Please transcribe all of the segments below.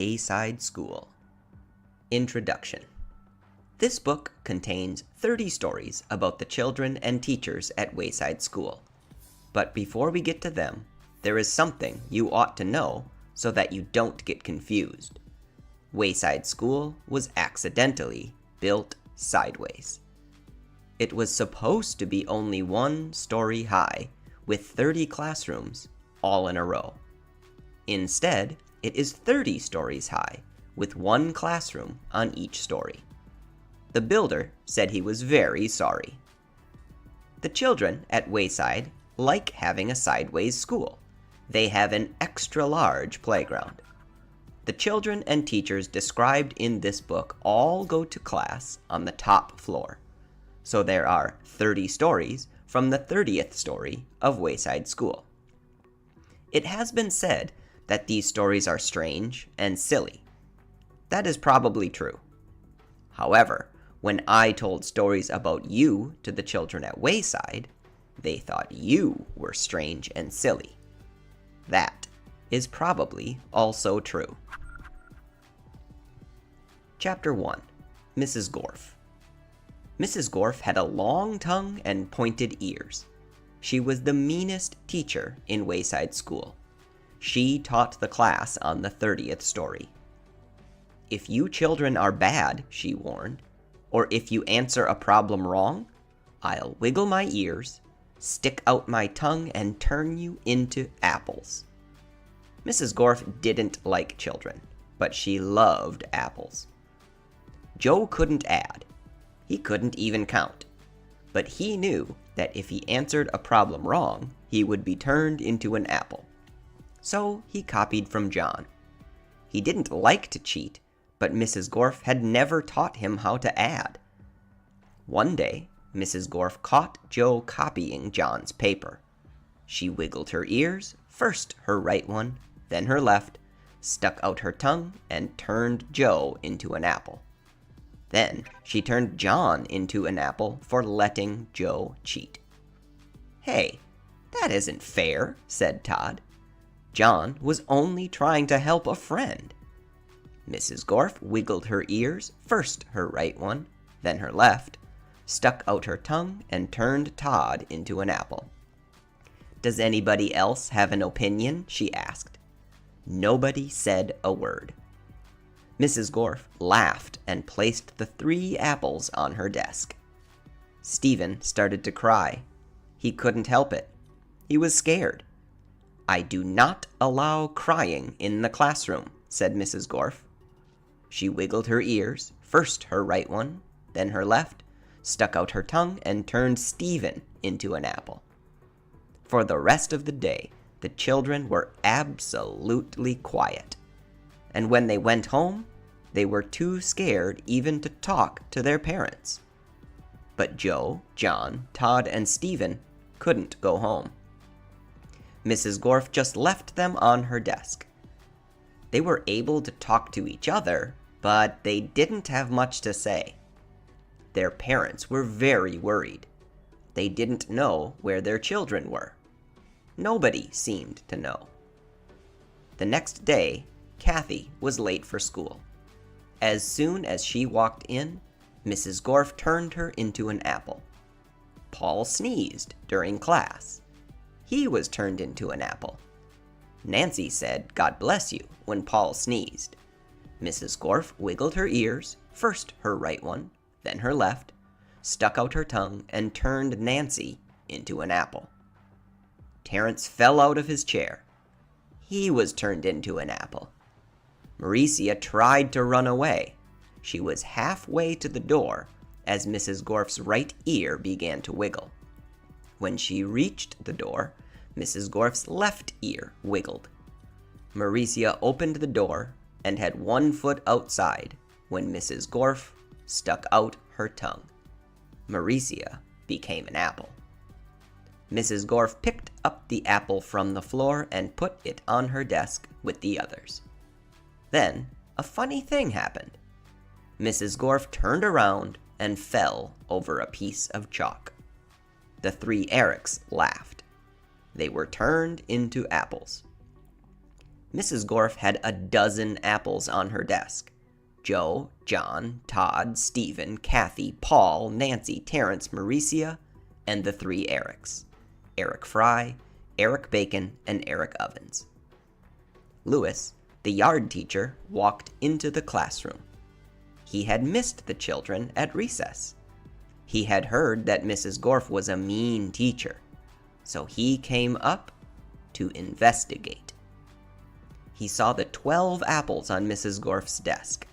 Wayside School. Introduction. This book contains 30 stories about the children and teachers at Wayside School. But before we get to them, there is something you ought to know so that you don't get confused. Wayside School was accidentally built sideways. It was supposed to be only one story high, with 30 classrooms all in a row. Instead, it is 30 stories high, with one classroom on each story. The builder said he was very sorry. The children at Wayside like having a sideways school. They have an extra large playground. The children and teachers described in this book all go to class on the top floor. So there are 30 stories from the 30th story of Wayside School. It has been said that these stories are strange and silly. That is probably true. However, when I told stories about you to the children at Wayside, they thought you were strange and silly. That is probably also true. Chapter 1. Mrs. Gorf. Mrs. Gorf had a long tongue and pointed ears. She was the meanest teacher in Wayside School. She taught the class on the 30th story. If you children are bad, she warned, or if you answer a problem wrong, I'll wiggle my ears, stick out my tongue, and turn you into apples. Mrs. Gorf didn't like children, but she loved apples. Joe couldn't add. He couldn't even count. But he knew that if he answered a problem wrong, he would be turned into an apple. So he copied from John. He didn't like to cheat, but Mrs. Gorf had never taught him how to add. One day, Mrs. Gorf caught Joe copying John's paper. She wiggled her ears, first her right one, then her left, stuck out her tongue, and turned Joe into an apple. Then she turned John into an apple for letting Joe cheat. "Hey, that isn't fair," said Todd. John was only trying to help a friend. Mrs. Gorf wiggled her ears, first her right one, then her left, stuck out her tongue, and turned Todd into an apple. "Does anybody else have an opinion?" she asked. Nobody said a word. Mrs. Gorf laughed and placed the 3 apples on her desk. Stephen started to cry. He couldn't help it. He was scared. "I do not allow crying in the classroom," said Mrs. Gorf. She wiggled her ears, first her right one, then her left, stuck out her tongue, and turned Stephen into an apple. For the rest of the day, the children were absolutely quiet. And when they went home, they were too scared even to talk to their parents. But Joe, John, Todd, and Stephen couldn't go home. Mrs. Gorf just left them on her desk. They were able to talk to each other, but they didn't have much to say. Their parents were very worried. They didn't know where their children were. Nobody seemed to know. The next day, Kathy was late for school. As soon as she walked in, Mrs. Gorf turned her into an apple. Paul sneezed during class. He was turned into an apple. Nancy said, "God bless you," when Paul sneezed. Mrs. Gorf wiggled her ears, first her right one, then her left, stuck out her tongue, and turned Nancy into an apple. Terrence fell out of his chair. He was turned into an apple. Mauricia tried to run away. She was halfway to the door as Mrs. Gorf's right ear began to wiggle. When she reached the door, Mrs. Gorf's left ear wiggled. Mauricia opened the door and had one foot outside when Mrs. Gorf stuck out her tongue. Mauricia became an apple. Mrs. Gorf picked up the apple from the floor and put it on her desk with the others. Then, a funny thing happened. Mrs. Gorf turned around and fell over a piece of chalk. The 3 Erics laughed. They were turned into apples. Mrs. Gorf had a dozen apples on her desk. Joe, John, Todd, Stephen, Kathy, Paul, Nancy, Terrence, Mauricia, and the three Erics. Eric Fry, Eric Bacon, and Eric Ovens. Lewis, the yard teacher, walked into the classroom. He had missed the children at recess. He had heard that Mrs. Gorf was a mean teacher, so he came up to investigate. He saw the 12 apples on Mrs. Gorf's desk.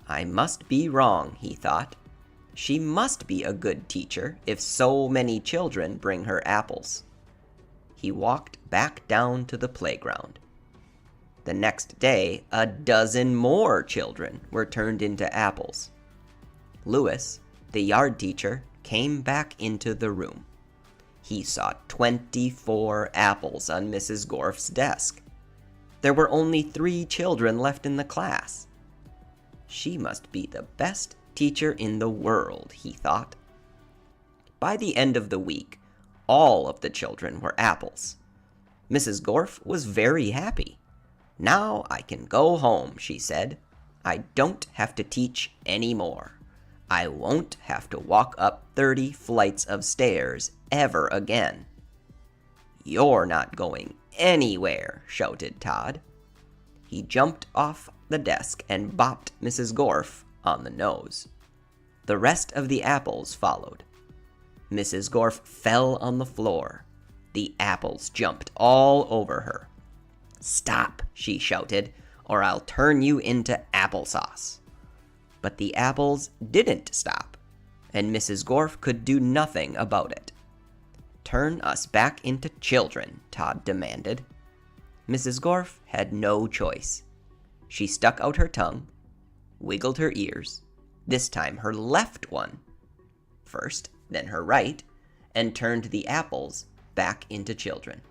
I must be wrong, he thought. She must be a good teacher if so many children bring her apples. He walked back down to the playground. The next day, a dozen more children were turned into apples. Lewis, the yard teacher, came back into the room. He saw 24 apples on Mrs. Gorf's desk. There were only 3 children left in the class. She must be the best teacher in the world, he thought. By the end of the week, all of the children were apples. Mrs. Gorf was very happy. Now I can go home, she said. I don't have to teach anymore. I won't have to walk up 30 flights of stairs ever again. You're not going anywhere, shouted Todd. He jumped off the desk and bopped Mrs. Gorf on the nose. The rest of the apples followed. Mrs. Gorf fell on the floor. The apples jumped all over her. Stop, she shouted, or I'll turn you into applesauce. But the apples didn't stop, and Mrs. Gorf could do nothing about it. Turn us back into children, Todd demanded. Mrs. Gorf had no choice. She stuck out her tongue, wiggled her ears, this time her left one, first, then her right, and turned the apples back into children.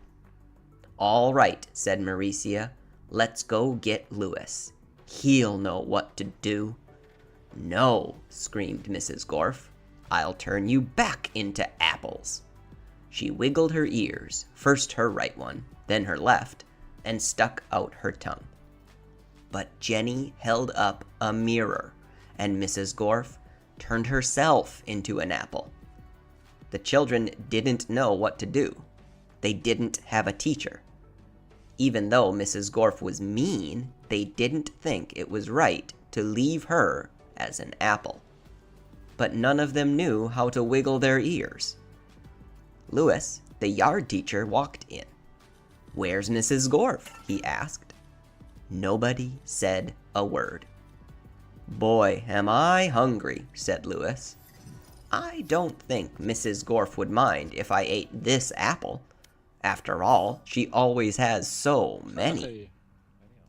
All right, said Mauricia, let's go get Lewis. He'll know what to do. No, screamed Mrs. Gorf. I'll turn you back into apples. She wiggled her ears, first her right one, then her left, and stuck out her tongue. But Jenny held up a mirror, and Mrs. Gorf turned herself into an apple. The children didn't know what to do. They didn't have a teacher. Even though Mrs. Gorf was mean, they didn't think it was right to leave her as an apple. But none of them knew how to wiggle their ears. Lewis, the yard teacher, walked in. Where's Mrs. Gorf? He asked. Nobody said a word. Boy, am I hungry, said Lewis. I don't think Mrs. Gorf would mind if I ate this apple. After all, she always has so many.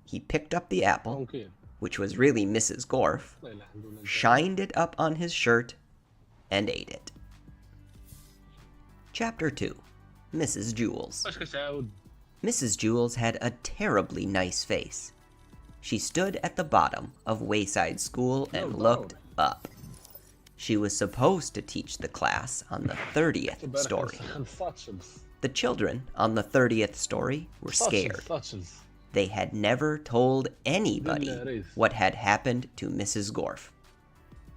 He picked up the apple, which was really Mrs. Gorf, shined it up on his shirt, and ate it. Chapter 2. Mrs. Jules. Mrs. Jules had a terribly nice face. She stood at the bottom of Wayside School and looked up. She was supposed to teach the class on the 30th story. The children on the 30th story were scared. They had never told anybody what had happened to Mrs. Gorf.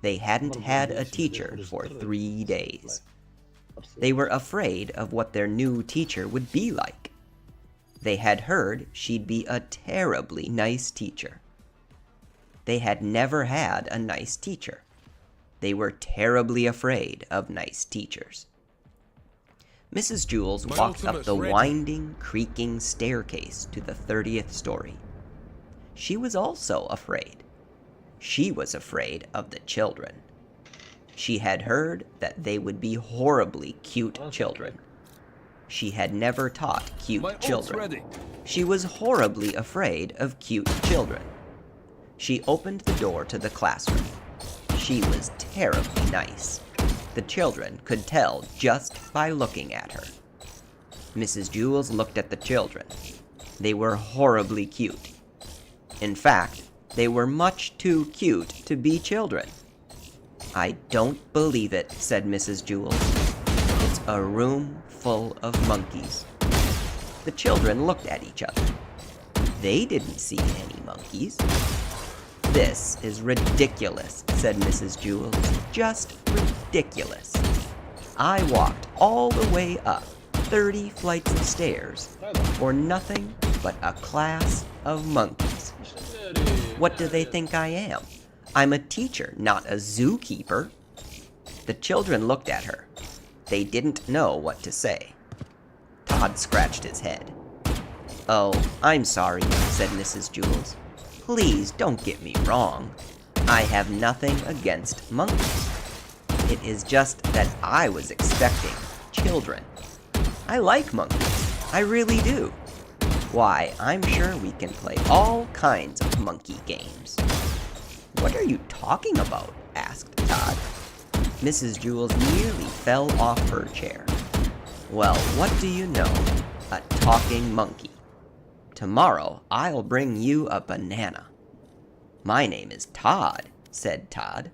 They hadn't had a teacher for 3 days. They were afraid of what their new teacher would be like. They had heard she'd be a terribly nice teacher. They had never had a nice teacher. They were terribly afraid of nice teachers. Mrs. Jules walked up the winding, creaking staircase to the 30th story. She was also afraid. She was afraid of the children. She had heard that they would be horribly cute children. She had never taught cute children. She was horribly afraid of cute children. She opened the door to the classroom. She was terribly nice. The children could tell just by looking at her. Mrs. Jules looked at the children. They were horribly cute. In fact, they were much too cute to be children. I don't believe it, said Mrs. Jules. It's a room full of monkeys. The children looked at each other. They didn't see any monkeys. This is ridiculous, said Mrs. Jewls. Just ridiculous. I walked all the way up 30 flights of stairs for nothing but a class of monkeys. What do they think I am? I'm a teacher, not a zookeeper. The children looked at her. They didn't know what to say. Todd scratched his head. Oh, I'm sorry, said Mrs. Jewls. Please don't get me wrong. I have nothing against monkeys. It is just that I was expecting children. I like monkeys. I really do. Why, I'm sure we can play all kinds of monkey games. What are you talking about? Asked Todd. Mrs. Jewls nearly fell off her chair. Well, what do you know? A talking monkey. Tomorrow, I'll bring you a banana. My name is Todd, said Todd.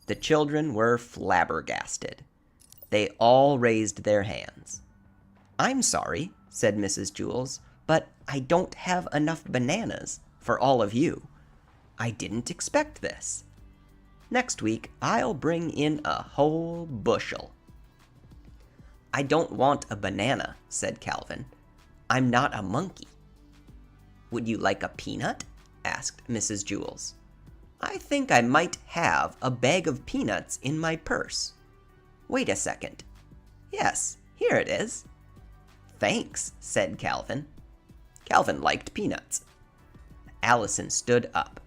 The children were flabbergasted. They all raised their hands. I'm sorry, said Mrs. Jewls, but I don't have enough bananas for all of you. I didn't expect this. Next week, I'll bring in a whole bushel. I don't want a banana, said Calvin. I'm not a monkey. Would you like a peanut? Asked Mrs. Jewls. I think I might have a bag of peanuts in my purse. Wait a second. Yes, here it is. Thanks, said Calvin. Calvin liked peanuts. Allison stood up.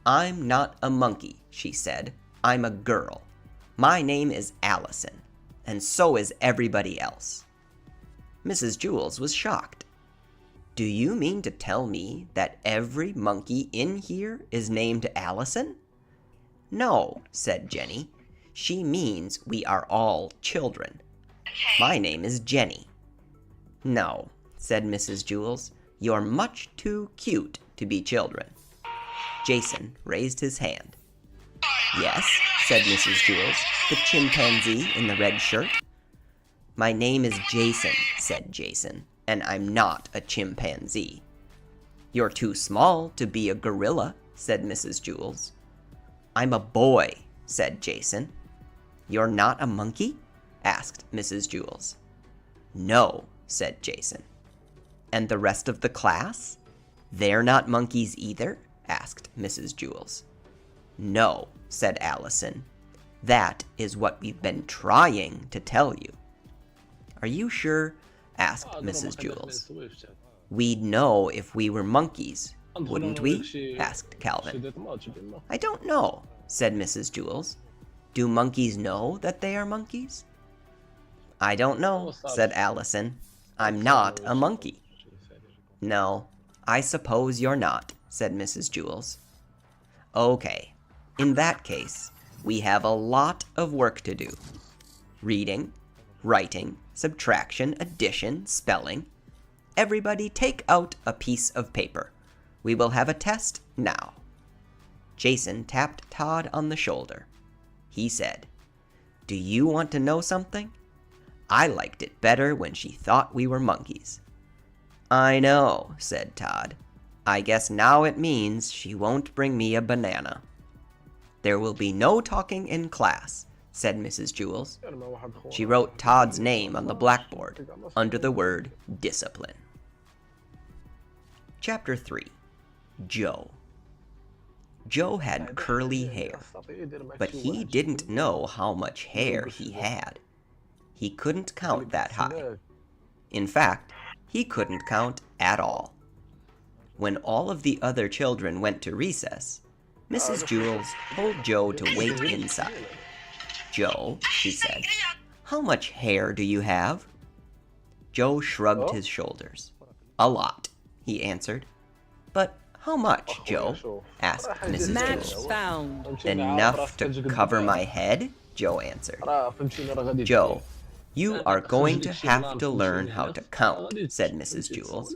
I'm not a monkey, she said. I'm a girl. My name is Allison, and so is everybody else. Mrs. Jewls was shocked. Do you mean to tell me that every monkey in here is named Allison? No, said Jenny. She means we are all children. My name is Jenny. No, said Mrs. Jewls. You're much too cute to be children. Jason raised his hand. Yes, said Mrs. Jewls, the chimpanzee in the red shirt. My name is Jason, said Jason, and I'm not a chimpanzee. You're too small to be a gorilla, said Mrs. Jewls. I'm a boy, said Jason. You're not a monkey? Asked Mrs. Jewls. No, said Jason. And the rest of the class? They're not monkeys either? Asked Mrs. Jewls. No, said Allison. That is what we've been trying to tell you. Are you sure? Asked Mrs. Jewls. We'd know if we were monkeys, wouldn't we? Asked Calvin. I don't know, said Mrs. Jewls. Do monkeys know that they are monkeys? I don't know, said Allison. I'm not a monkey. No, I suppose you're not, said Mrs. Jewls. Okay, in that case, we have a lot of work to do. Reading, writing, subtraction, addition, spelling. Everybody take out a piece of paper. We will have a test now. Jason tapped Todd on the shoulder. He said, Do you want to know something? I liked it better when she thought we were monkeys. I know, said Todd. I guess now it means she won't bring me a banana. There will be no talking in class, said Mrs. Jewls. She wrote Todd's name on the blackboard under the word discipline. Chapter 3. Joe. Joe had curly hair, but he didn't know how much hair he had. He couldn't count that high. In fact, he couldn't count at all. When all of the other children went to recess, Mrs. Jewls told Joe to wait inside. Joe, she said, how much hair do you have? Joe shrugged his shoulders. A lot, he answered. But how much, Joe? Asked Mrs. Match Jewls. found. Enough to cover my head? Joe answered. Joe, you are going to have to learn how to count, said Mrs. Jewls.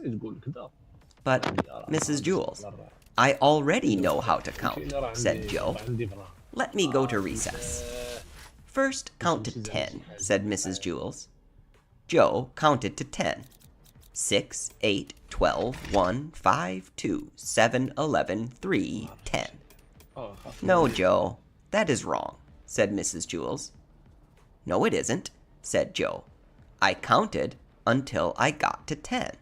But, Mrs. Jewls, I already know how to count, said Joe. Let me go to recess. First, count to 10, said Mrs. Jewls. Joe counted to 10. 6, 8, 12, 1, 5, 2, 7, 11, 3, 10. No, Joe, that is wrong, said Mrs. Jewls. No, it isn't, said Joe. I counted until I got to 10.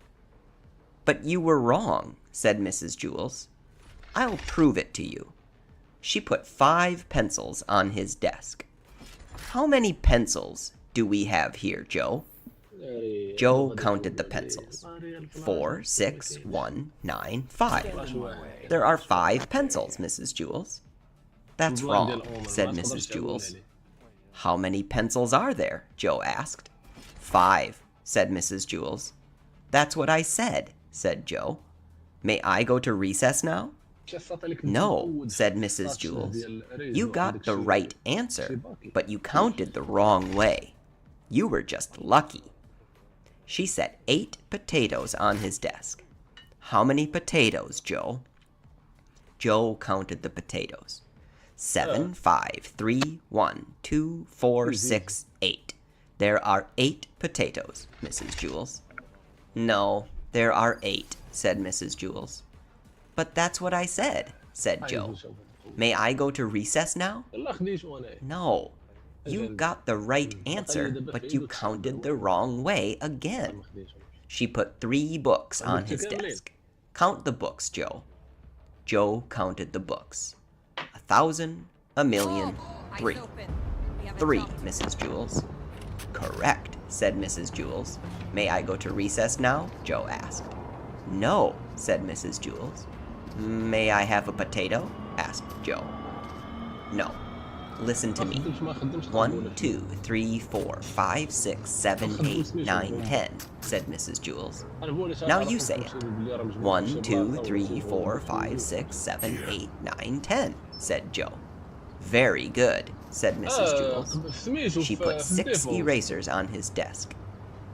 But you were wrong, said Mrs. Jewls. I'll prove it to you. She put 5 pencils on his desk. How many pencils do we have here, Joe? Joe counted the pencils. 4, 6, 1, 9, 5. There are 5 pencils, Mrs. Jewls. That's wrong, said Mrs. Jewls. How many pencils are there? Joe asked. 5, said Mrs. Jewls. That's what I said, said Joe. May I go to recess now? No, said Mrs. Jewls. You got the right answer, but you counted the wrong way. You were just lucky. She set 8 potatoes on his desk. How many potatoes, Joe? Joe counted the potatoes. 7, 5, 3, 1, 2, 4, 6, 8. There are 8 potatoes, Mrs. Jewls. No, there are 8, said Mrs. Jewls. But that's what I said, said Joe. May I go to recess now? No. You got the right answer, but you counted the wrong way again. She put 3 books on his desk. Count the books, Joe. Joe counted the books. 1,000, 1,000,000, 3. 3, Mrs. Jewls. Correct, said Mrs. Jewls. May I go to recess now? Joe asked. No, said Mrs. Jewls. May I have a potato? Asked Joe. No. Listen to me. 1, 2, 3, 4, 5, 6, 7, 8, 9, 10, said Mrs. Jewls. Now you say it. 1, 2, 3, 4, 5, 6, 7, 8, 9, 10, said Joe. Very good, said Mrs. Jewls. She put 6 erasers on his desk.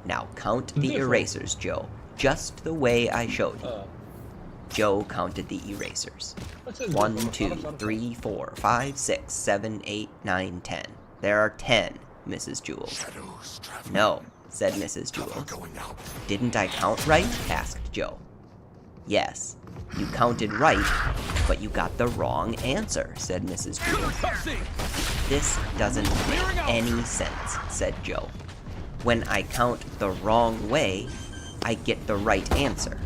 Now count the erasers, Joe, just the way I showed you. Joe counted the erasers. 1, 2, 3, 4, 5, 6, 7, 8, 9, 10. There are 10, Mrs. Jewls. No, said Mrs. Jewls. Didn't I count right? Asked Joe. Yes, you counted right, but you got the wrong answer, said Mrs. Jewls. This doesn't make any sense, said Joe. When I count the wrong way, I get the right answer.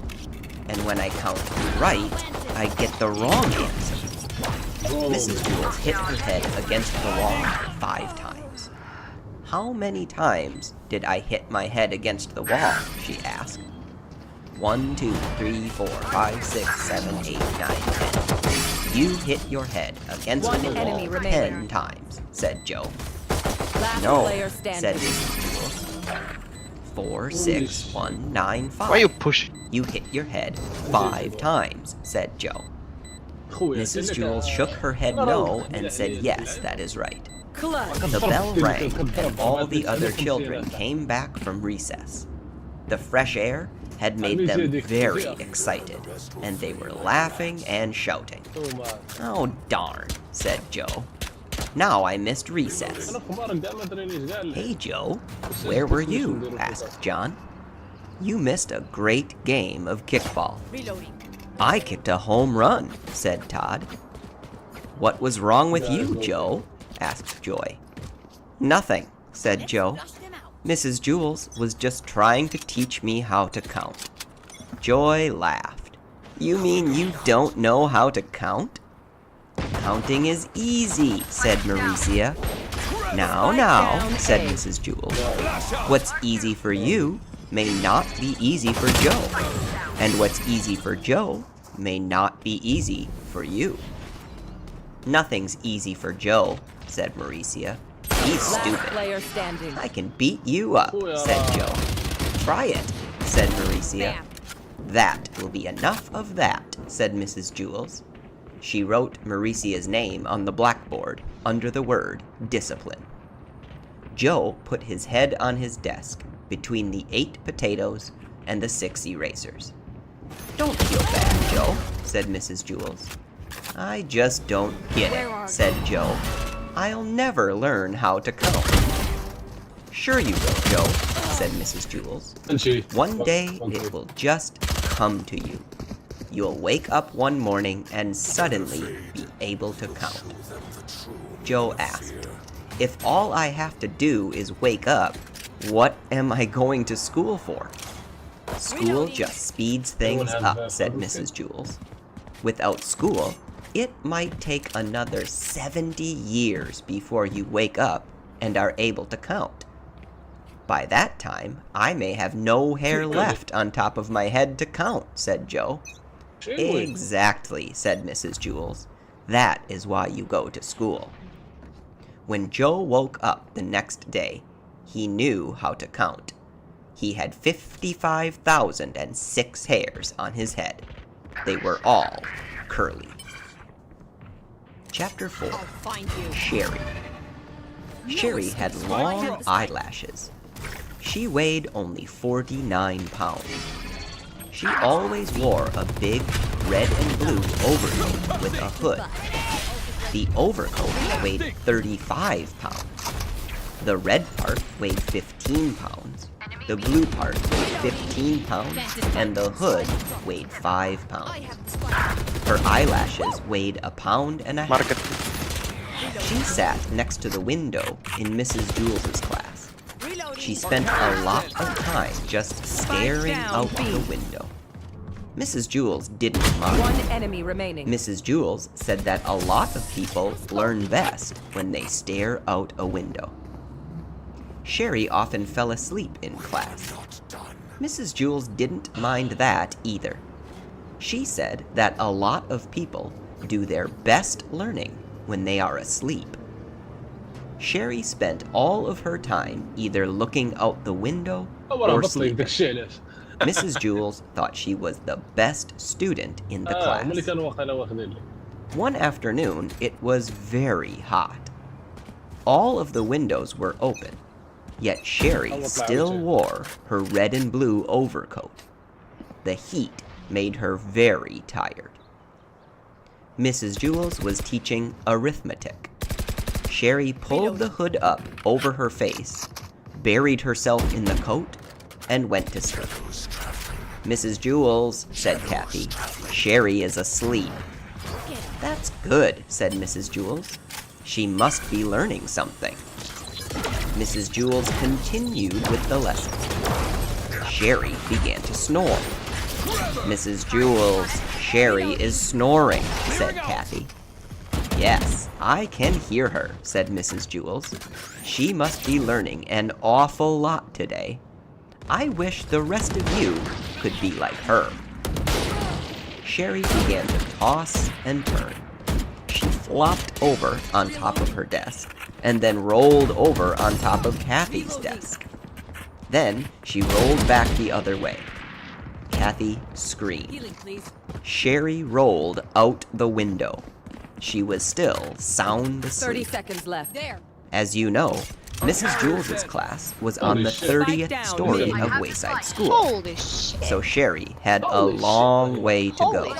And when I count right, I get the wrong answer. Mrs. Jewls hit her head against the wall 5 times. How many times did I hit my head against the wall? She asked. 1, 2, 3, 4, 5, 6, 7, 8, 9, 10. You hit your head against the wall 10 times, said Joe. No, said Mrs. Jewls. 4, 6, 1, 9, 5. Why are you pushing? You hit your head 5 times, said Joe. Mrs. Jewls shook her head no and said yes, that is right. The bell rang and all the other children came back from recess. The fresh air had made them very excited, and they were laughing and shouting. Oh darn, said Joe. Now I missed recess. Hey Joe, where were you? Asked John. You missed a great game of kickball. I kicked a home run, said Todd. What was wrong with you, Joe? Asked Joy. Nothing, said Joe. Mrs. Jewls was just trying to teach me how to count. Joy laughed. You mean you don't know how to count? Counting is easy, said Mauricia. Now, said Mrs. Jewls. What's easy for you may not be easy for Joe. And what's easy for Joe may not be easy for you. Nothing's easy for Joe, said Mauricia. He's stupid. I can beat you up, said Joe. Try it, said Mauricia. That will be enough of that, said Mrs. Jewls. She wrote Mauricia's name on the blackboard under the word discipline. Joe put his head on his desk between the 8 potatoes and the 6 erasers. Don't feel bad, Joe, said Mrs. Jewls. I just don't get it, said Joe. I'll never learn how to count. Sure you will, Joe, said Mrs. Jules. One day it will just come to you. You'll wake up one morning and suddenly be able to count. Joe asked, if all I have to do is wake up, what am I going to school for? School just speeds things up, said Mrs. Jules. Without school, it might take another 70 years before you wake up and are able to count. By that time, I may have no hair left on top of my head to count, said Joe. Exactly, said Mrs. Jules. That is why you go to school. When Joe woke up the next day, he knew how to count. He had 55,006 hairs on his head. They were all curly. Chapter 4. Sherry. Sherry had long eyelashes. She weighed only 49 pounds. She always wore a big red and blue overcoat with a hood. The overcoat weighed 35 pounds. The red part weighed 15 pounds. The blue part weighed 15 pounds, and the hood weighed 5 pounds. Her eyelashes weighed 1.5 pounds. She sat next to the window in Mrs. Jules's class. She spent a lot of time just staring out the window. Mrs. Jules didn't mind. One enemy remaining. Mrs. Jules said that a lot of people learn best when they stare out a window. Sherry often fell asleep in class. Mrs. Jules didn't mind that either. She said that a lot of people do their best learning when they are asleep. Sherry spent all of her time either looking out the window or sleeping. Mrs. Jules thought she was the best student in the class. One afternoon, it was very hot. All of the windows were open, yet Sherry still wore her red and blue overcoat. The heat made her very tired. Mrs. Jules was teaching arithmetic. Sherry pulled the hood up over her face, buried herself in the coat, and went to sleep. Mrs. Jules, said Kathy, Sherry is asleep. That's good, said Mrs. Jules. She must be learning something. Mrs. Jules continued with the lesson. Sherry began to snore. Mrs. Jules, Sherry is snoring, said Kathy. Yes, I can hear her, said Mrs. Jules. She must be learning an awful lot today. I wish the rest of you could be like her. Sherry began to toss and turn. She flopped over on top of her desk, and then rolled over on top of Kathy's desk. Then she rolled back the other way. Kathy screamed. Sherry rolled out the window. She was still sound asleep. 30 seconds left. As you know, Mrs. Jules's class was on the 30th story of Wayside School. Holy shit. So Sherry had a long way to go.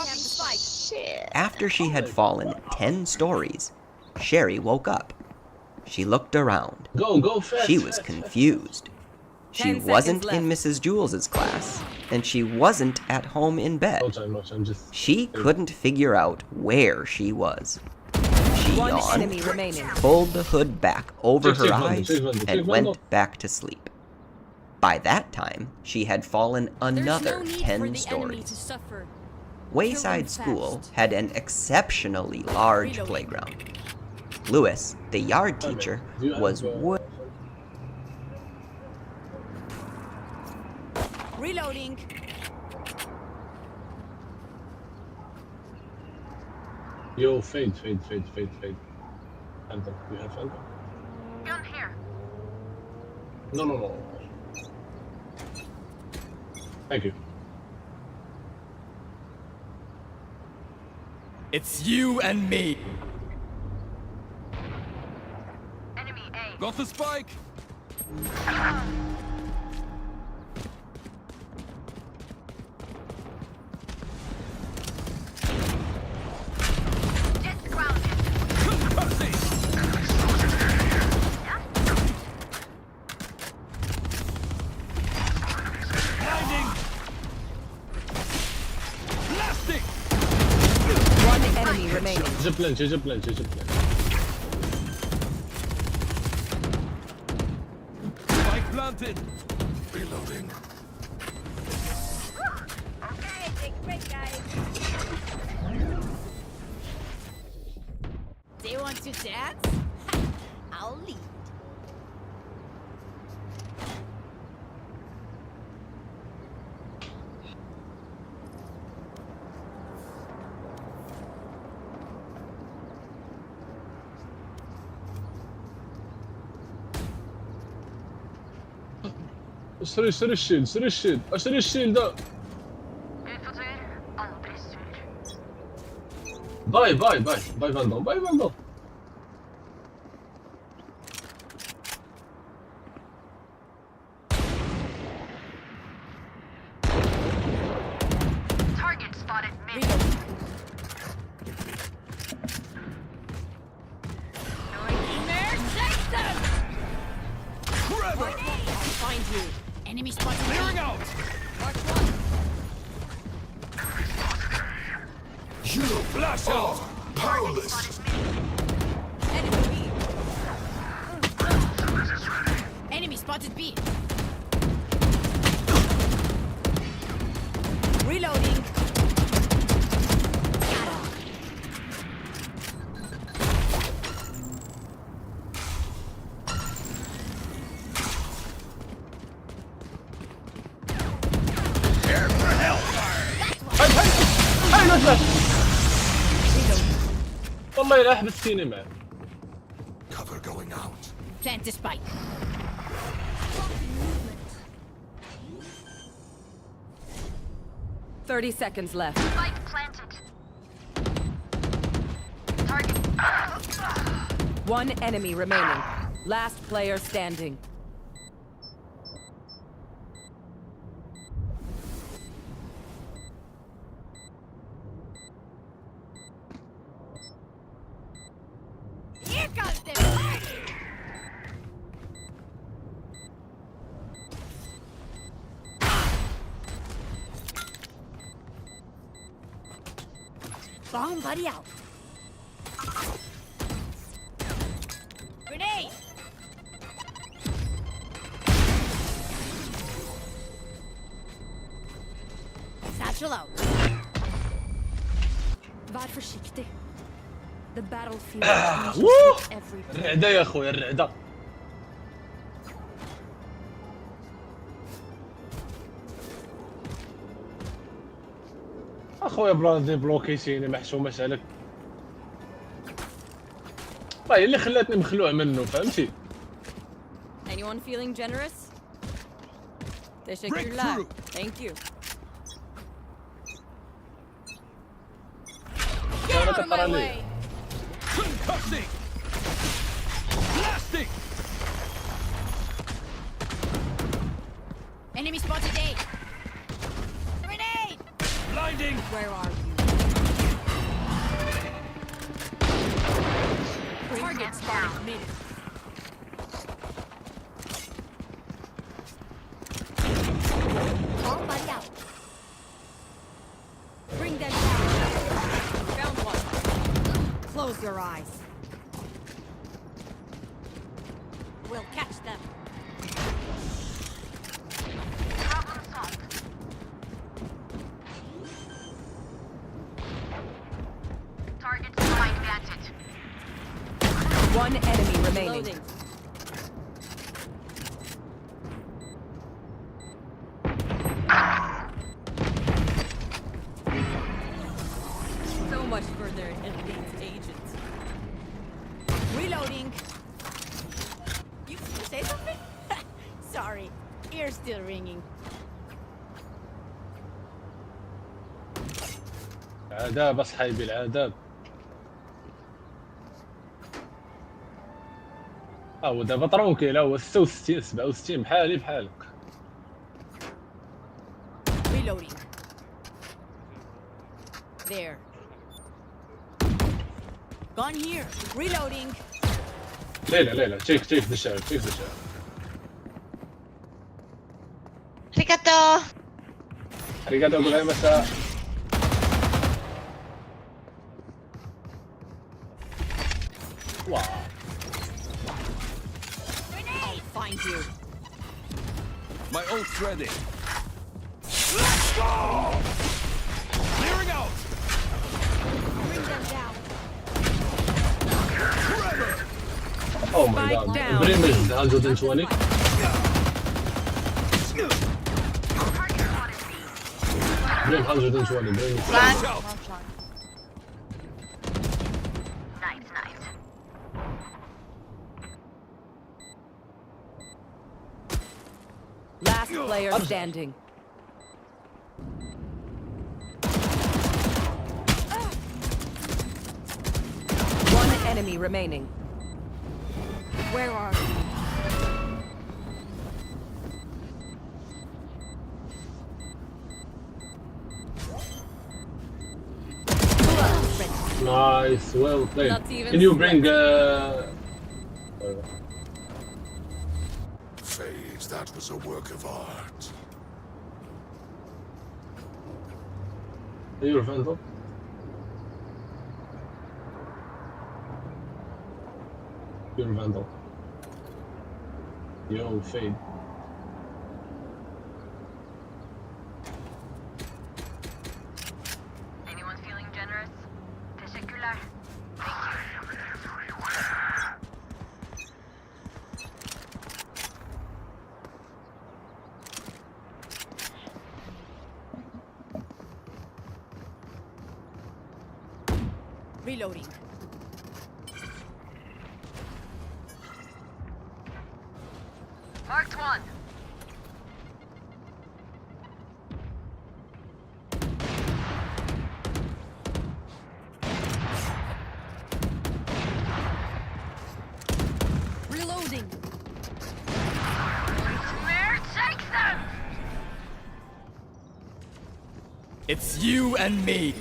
After she had fallen 10 stories, Sherry woke up. She looked around. Go fast. She was confused. She 10 wasn't seconds in left. Mrs. Jules's class, and she wasn't at home in bed. No time, just... She couldn't figure out where she was. She One yawned, enemy remaining. pulled the hood back over her Check eyes, window. and went back to sleep. By that time, she had fallen another 10 stories. Wayside School had an exceptionally large playground. Lewis, the yard teacher, was Reloading. Yo, fade. Phantom, you have Phantom? Gun here. No. Thank you. It's you and me. Enemy A. Got the spike. Jet grounded. plant, change of plant. Spike planted. Reloading. Okay, take a break, guys. They want to dance? I'll lead. اشتري الشيلد ده. Utfordrer, aldri sur. باي فاندوم. Target spotted mid. Nightmare, take them! Forever. I'll find you. Enemy spotted. Clearing out. Mark one. You Flash out. powerless. Enemy B. Enemy spotted B. Reloading. هاي نزلت. والله لا حبستيني معه. Cover going out. Plant the spike. $30 left. Spike planted. Target. One enemy remaining. Last player standing. Here comes the party! Bomb buddy out. Grenade! Satchel out. Var försiktig. The battlefield Woo! changes with every play. الرعدة يا اخويا الرعدة. اخويا بلازي بلوكيتيني محشومة عليك. هي اللي خلاتني مخلوع منه فهمتي. Anyone feeling generous? Break through. Thank you. كانت Out of my ترى لي. way! Concussing. Blasting. Enemy spotted A. Grenade! Blinding. Where are you? Target spotted mid. All buddy out. Bring them down. Found one. Close your eyes. We'll catch them. Problem solved. Target spike planted. One enemy remaining. So much for their elite agents. Reloading. You say something? Sorry, ear's still ringing. عذاب اصحابي العذاب. هو دابا طرونكي لا هو 66 67 بحالي بحالك. Reloading. There. Gone here. Reloading. ليلى تشيك ذا شارع Arigato. arigato gozaimasu. Wow. I'll find you. My ult's ready. Let's go! Clearing out. Bring them down. Trevor. Oh my Spike god. down. Brim is 120. Brim 120. Brim is Watch out. Nice, nice. Last player standing. One enemy remaining. Where are you? nice. Well played. Not even Can you bring Phase, that was a work of art. your Vandal? Your Vandal. Yo, Fade. Anyone feeling generous? Teşekkürler. Thank you. Reloading. Marked one. Reloading. Where takes them? It's you and me.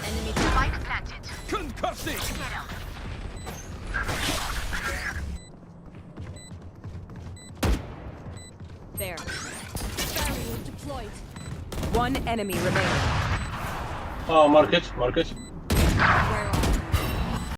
Enemy Spike planted. Concussing. Get out. There. barrier deployed. One enemy remaining. Oh, market. Where are